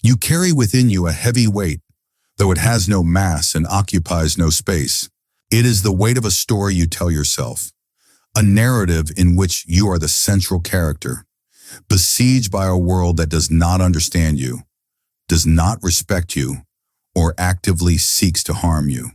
You carry within you a heavy weight, though it has no mass and occupies no space. It is the weight of a story you tell yourself, a narrative in which you are the central character, besieged by a world that does not understand you, does not respect you, or actively seeks to harm you.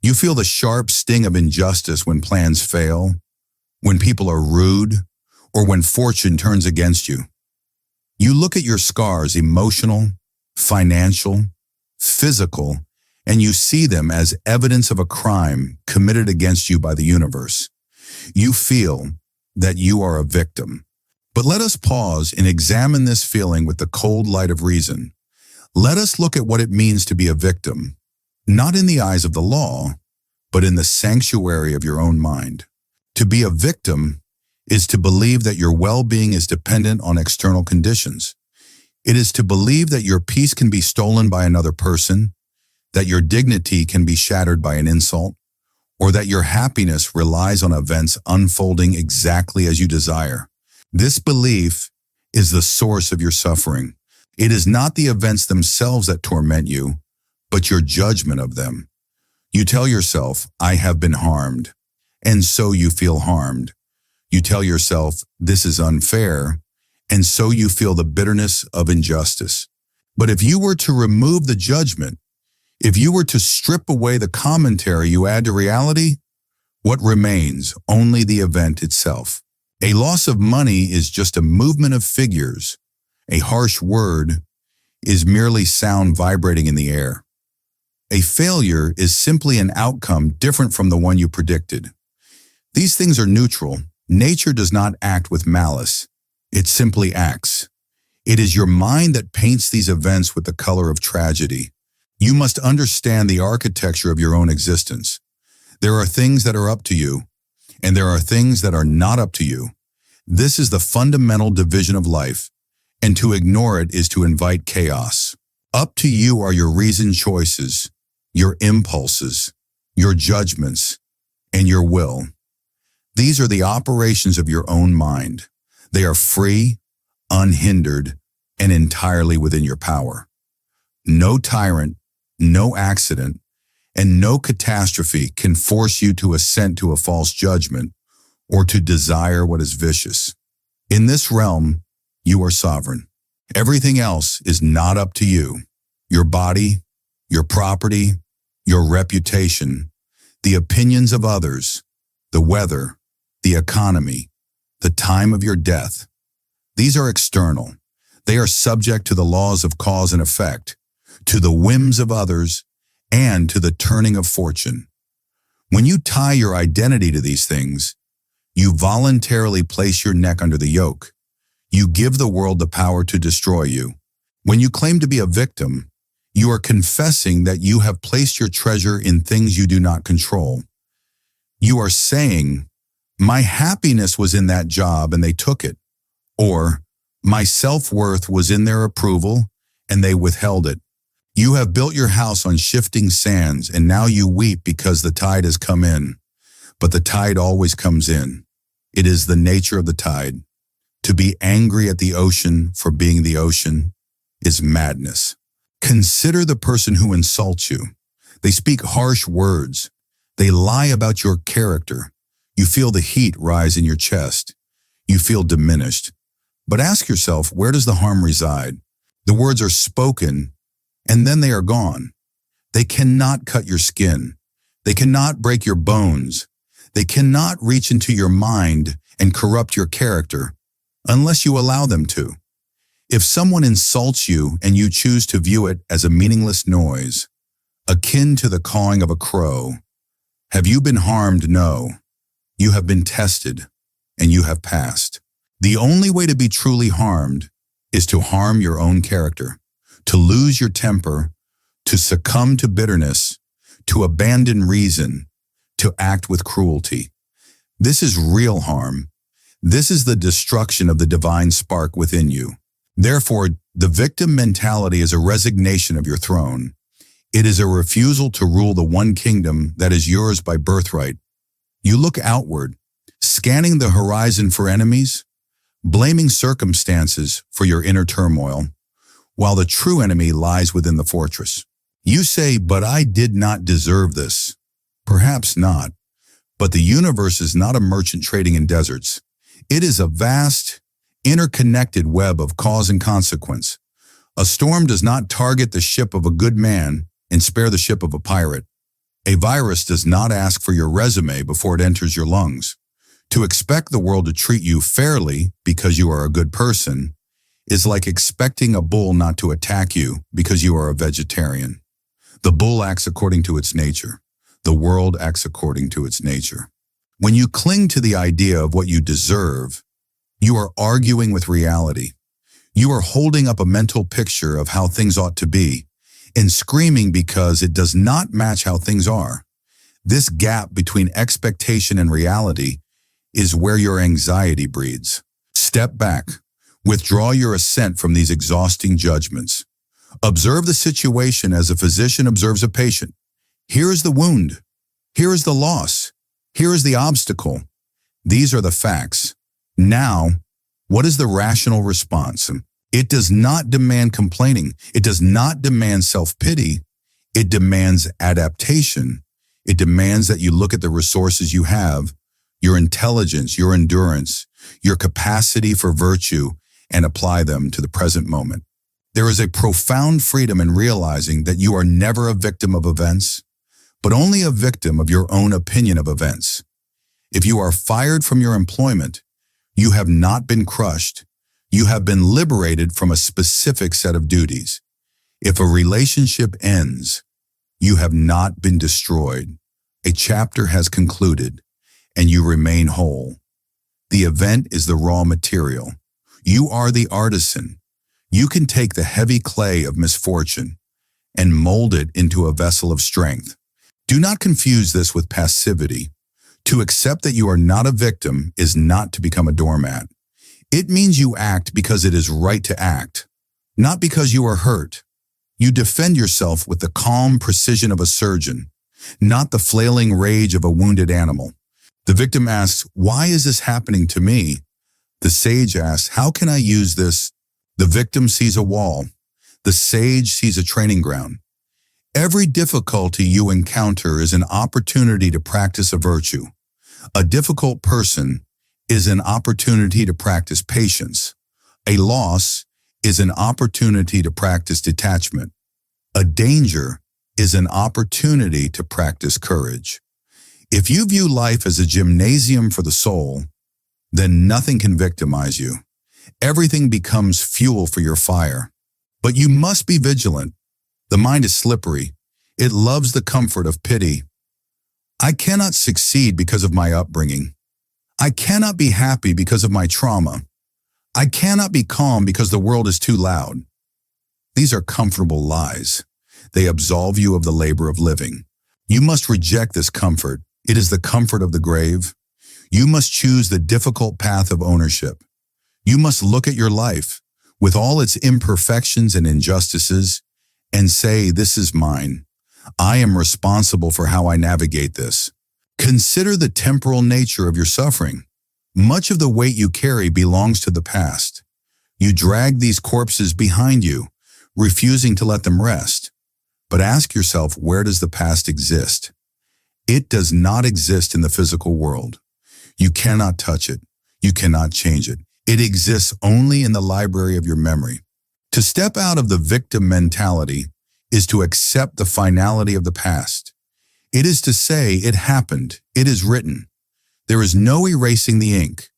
You feel the sharp sting of injustice when plans fail, when people are rude, or when fortune turns against you. You look at your scars, emotional, financial, physical, and you see them as evidence of a crime committed against you by the universe. You feel that you are a victim. But let us pause and examine this feeling with the cold light of reason. Let us look at what it means to be a victim, not in the eyes of the law, but in the sanctuary of your own mind. To be a victim is to believe that your well-being is dependent on external conditions. It is to believe that your peace can be stolen by another person, that your dignity can be shattered by an insult, or that your happiness relies on events unfolding exactly as you desire. This belief is the source of your suffering. It is not the events themselves that torment you, but your judgment of them. You tell yourself, I have been harmed, and so you feel harmed. You tell yourself, this is unfair, and so you feel the bitterness of injustice. But if you were to remove the judgment, if you were to strip away the commentary you add to reality, what remains? Only the event itself. A loss of money is just a movement of figures. A harsh word is merely sound vibrating in the air. A failure is simply an outcome different from the one you predicted. These things are neutral. Nature does not act with malice. It simply acts. It is your mind that paints these events with the color of tragedy. You must understand the architecture of your own existence. There are things that are up to you, and there are things that are not up to you. This is the fundamental division of life, and to ignore it is to invite chaos. Up to you are your reasoned choices, your impulses, your judgments, and your will. These are the operations of your own mind. They are free, unhindered, and entirely within your power. No tyrant, no accident, and no catastrophe can force you to assent to a false judgment or to desire what is vicious. In this realm, you are sovereign. Everything else is not up to you. Your body, your property, your reputation, the opinions of others, the weather, the economy, the time of your death. These are external. They are subject to the laws of cause and effect, to the whims of others, and to the turning of fortune. When you tie your identity to these things, you voluntarily place your neck under the yoke. You give the world the power to destroy you. When you claim to be a victim, you are confessing that you have placed your treasure in things you do not control. You are saying, my happiness was in that job and they took it. Or, my self-worth was in their approval and they withheld it. You have built your house on shifting sands and now you weep because the tide has come in. But the tide always comes in. It is the nature of the tide. To be angry at the ocean for being the ocean is madness. Consider the person who insults you. They speak harsh words. They lie about your character. You feel the heat rise in your chest. You feel diminished. But ask yourself, where does the harm reside? The words are spoken, and then they are gone. They cannot cut your skin. They cannot break your bones. They cannot reach into your mind and corrupt your character, unless you allow them to. If someone insults you and you choose to view it as a meaningless noise, akin to the cawing of a crow, have you been harmed? No. You have been tested, and you have passed. The only way to be truly harmed is to harm your own character, to lose your temper, to succumb to bitterness, to abandon reason, to act with cruelty. This is real harm. This is the destruction of the divine spark within you. Therefore, the victim mentality is a resignation of your throne. It is a refusal to rule the one kingdom that is yours by birthright. You look outward, scanning the horizon for enemies, blaming circumstances for your inner turmoil. while the true enemy lies within the fortress. You say, but I did not deserve this. Perhaps not, but the universe is not a merchant trading in deserts. It is a vast, interconnected web of cause and consequence. A storm does not target the ship of a good man and spare the ship of a pirate. A virus does not ask for your resume before it enters your lungs. To expect the world to treat you fairly because you are a good person is like expecting a bull not to attack you because you are a vegetarian. The bull acts according to its nature. The world acts according to its nature. When you cling to the idea of what you deserve, you are arguing with reality. You are holding up a mental picture of how things ought to be and screaming because it does not match how things are. This gap between expectation and reality is where your anxiety breeds. Step back. Withdraw your assent from these exhausting judgments. Observe the situation as a physician observes a patient. Here is the wound. Here is the loss. Here is the obstacle. These are the facts. Now, what is the rational response? It does not demand complaining. It does not demand self-pity. It demands adaptation. It demands that you look at the resources you have, your intelligence, your endurance, your capacity for virtue, and apply them to the present moment. There is a profound freedom in realizing that you are never a victim of events, but only a victim of your own opinion of events. If you are fired from your employment, you have not been crushed. You have been liberated from a specific set of duties. If a relationship ends, you have not been destroyed. A chapter has concluded, and you remain whole. The event is the raw material. You are the artisan. You can take the heavy clay of misfortune and mold it into a vessel of strength. Do not confuse this with passivity. To accept that you are not a victim is not to become a doormat. It means you act because it is right to act, not because you are hurt. You defend yourself with the calm precision of a surgeon, not the flailing rage of a wounded animal. The victim asks, why is this happening to me? The sage asks, how can I use this? The victim sees a wall. The sage sees a training ground. Every difficulty you encounter is an opportunity to practice a virtue. A difficult person is an opportunity to practice patience. A loss is an opportunity to practice detachment. A danger is an opportunity to practice courage. If you view life as a gymnasium for the soul, then nothing can victimize you. Everything becomes fuel for your fire. But you must be vigilant. The mind is slippery. It loves the comfort of pity. I cannot succeed because of my upbringing. I cannot be happy because of my trauma. I cannot be calm because the world is too loud. These are comfortable lies. They absolve you of the labor of living. You must reject this comfort. It is the comfort of the grave. You must choose the difficult path of ownership. You must look at your life with all its imperfections and injustices and say, this is mine. I am responsible for how I navigate this. Consider the temporal nature of your suffering. Much of the weight you carry belongs to the past. You drag these corpses behind you, refusing to let them rest. But ask yourself, where does the past exist? It does not exist in the physical world. You cannot touch it. You cannot change it. It exists only in the library of your memory. To step out of the victim mentality is to accept the finality of the past. It is to say, it happened, it is written. There is no erasing the ink.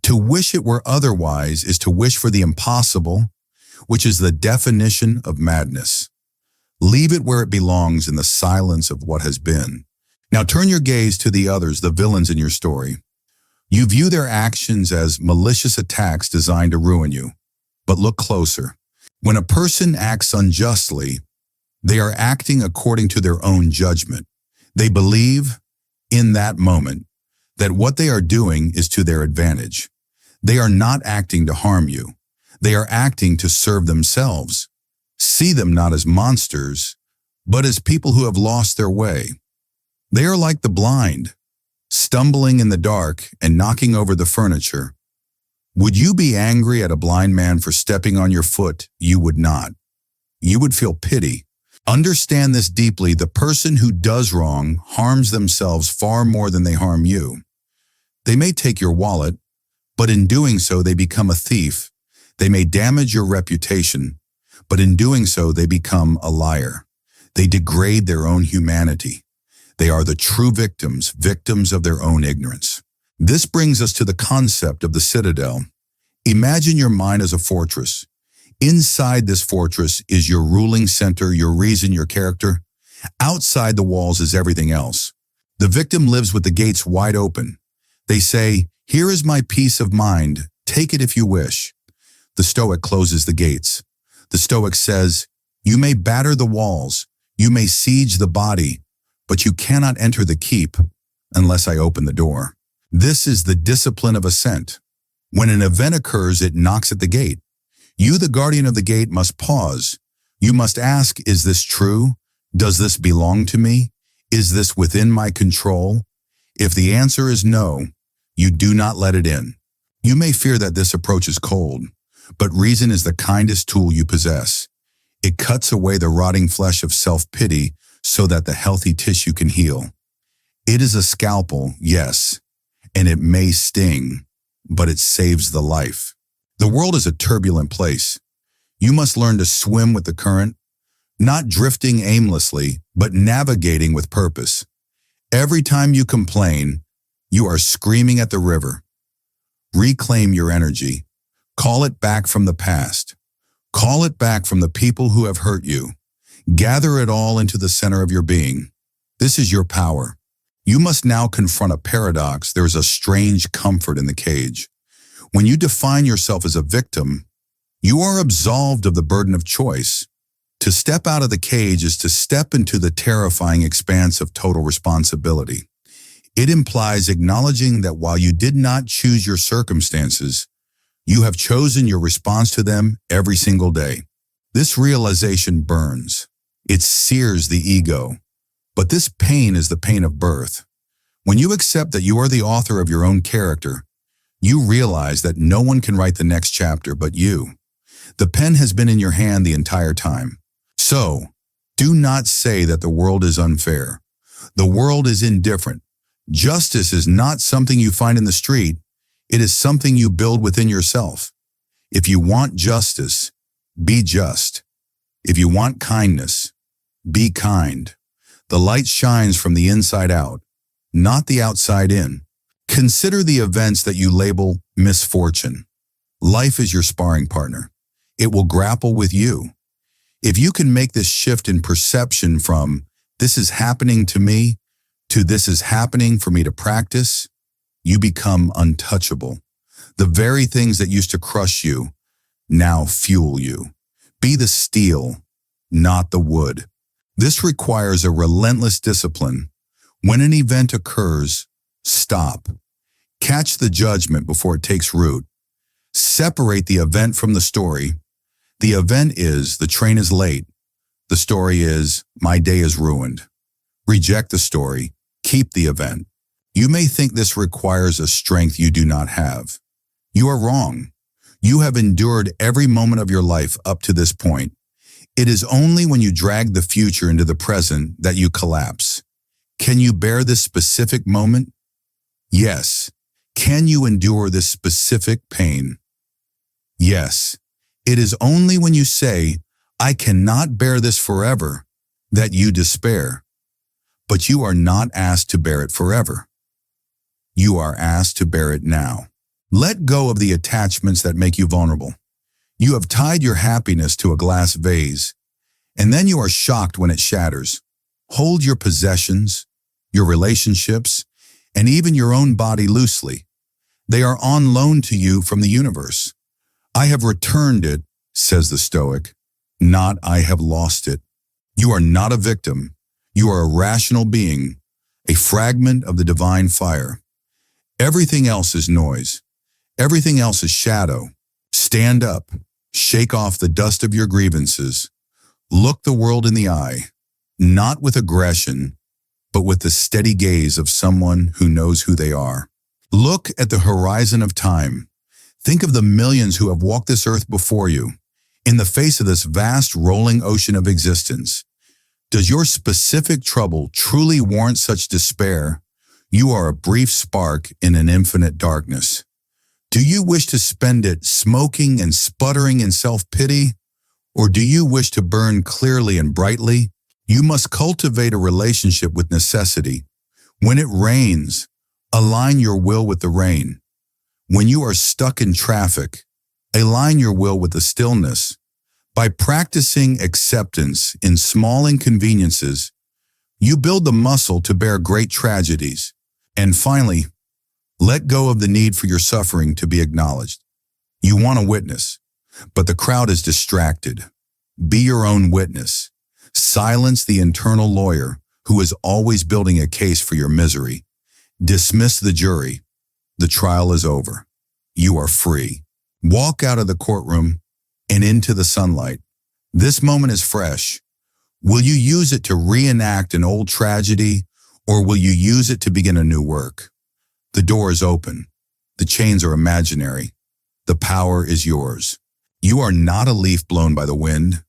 To wish it were otherwise is to wish for the impossible, which is the definition of madness. Leave it where it belongs in the silence of what has been. Now turn your gaze to the others, the villains in your story. You view their actions as malicious attacks designed to ruin you. But look closer. When a person acts unjustly, they are acting according to their own judgment. They believe, in that moment, that what they are doing is to their advantage. They are not acting to harm you. They are acting to serve themselves. See them not as monsters, but as people who have lost their way. They are like the blind, stumbling in the dark and knocking over the furniture. Would you be angry at a blind man for stepping on your foot? You would not. You would feel pity. Understand this deeply. The person who does wrong harms themselves far more than they harm you. They may take your wallet, but in doing so they become a thief. They may damage your reputation, but in doing so they become a liar. They degrade their own humanity. They are the true victims, victims of their own ignorance. This brings us to the concept of the citadel. Imagine your mind as a fortress. Inside this fortress is your ruling center, your reason, your character. Outside the walls is everything else. The victim lives with the gates wide open. They say, "Here is my peace of mind. Take it if you wish." The Stoic closes the gates. The Stoic says, "You may batter the walls, you may siege the body, but you cannot enter the keep unless I open the door." This is the discipline of assent. When an event occurs, it knocks at the gate. You, the guardian of the gate, must pause. You must ask, is this true? Does this belong to me? Is this within my control? If the answer is no, you do not let it in. You may fear that this approach is cold, but reason is the kindest tool you possess. It cuts away the rotting flesh of self-pity so that the healthy tissue can heal. It is a scalpel, yes, and it may sting, but it saves the life. The world is a turbulent place. You must learn to swim with the current, not drifting aimlessly, but navigating with purpose. Every time you complain, you are screaming at the river. Reclaim your energy. Call it back from the past. Call it back from the people who have hurt you. Gather it all into the center of your being. This is your power. You must now confront a paradox. There is a strange comfort in the cage. When you define yourself as a victim, you are absolved of the burden of choice. To step out of the cage is to step into the terrifying expanse of total responsibility. It implies acknowledging that while you did not choose your circumstances, you have chosen your response to them every single day. This realization burns. It sears the ego. But this pain is the pain of birth. When you accept that you are the author of your own character, you realize that no one can write the next chapter but you. The pen has been in your hand the entire time. So, do not say that the world is unfair. The world is indifferent. Justice is not something you find in the street. It is something you build within yourself. If you want justice, be just. If you want kindness, be kind. The light shines from the inside out, not the outside in. Consider the events that you label misfortune. Life is your sparring partner. It will grapple with you. If you can make this shift in perception from "this is happening to me" to "this is happening for me to practice," you become untouchable. The very things that used to crush you now fuel you. Be the steel, not the wood. This requires a relentless discipline. When an event occurs, stop. Catch the judgment before it takes root. Separate the event from the story. The event is, the train is late. The story is, my day is ruined. Reject the story. Keep the event. You may think this requires a strength you do not have. You are wrong. You have endured every moment of your life up to this point. It is only when you drag the future into the present that you collapse. Can you bear this specific moment? Yes. Can you endure this specific pain? Yes. It is only when you say, "I cannot bear this forever," that you despair. But you are not asked to bear it forever. You are asked to bear it now. Let go of the attachments that make you vulnerable. You have tied your happiness to a glass vase, and then you are shocked when it shatters. Hold your possessions, your relationships, and even your own body loosely. They are on loan to you from the universe. "I have returned it," says the Stoic, not "I have lost it." You are not a victim. You are a rational being, a fragment of the divine fire. Everything else is noise. Everything else is shadow. Stand up. Shake off the dust of your grievances. Look the world in the eye, not with aggression, but with the steady gaze of someone who knows who they are. Look at the horizon of time. Think of the millions who have walked this earth before you. In the face of this vast rolling ocean of existence, does your specific trouble truly warrant such despair? You are a brief spark in an infinite darkness. Do you wish to spend it smoking and sputtering in self-pity? Or do you wish to burn clearly and brightly? You must cultivate a relationship with necessity. When it rains, align your will with the rain. When you are stuck in traffic, align your will with the stillness. By practicing acceptance in small inconveniences, you build the muscle to bear great tragedies. And finally, let go of the need for your suffering to be acknowledged. You want a witness, but the crowd is distracted. Be your own witness. Silence the internal lawyer who is always building a case for your misery. Dismiss the jury. The trial is over. You are free. Walk out of the courtroom and into the sunlight. This moment is fresh. Will you use it to reenact an old tragedy, or will you use it to begin a new work? The door is open. The chains are imaginary. The power is yours. You are not a leaf blown by the wind.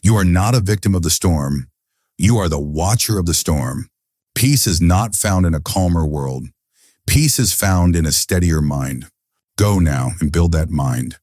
You are not a victim of the storm. You are the watcher of the storm. Peace is not found in a calmer world. Peace is found in a steadier mind. Go now and build that mind.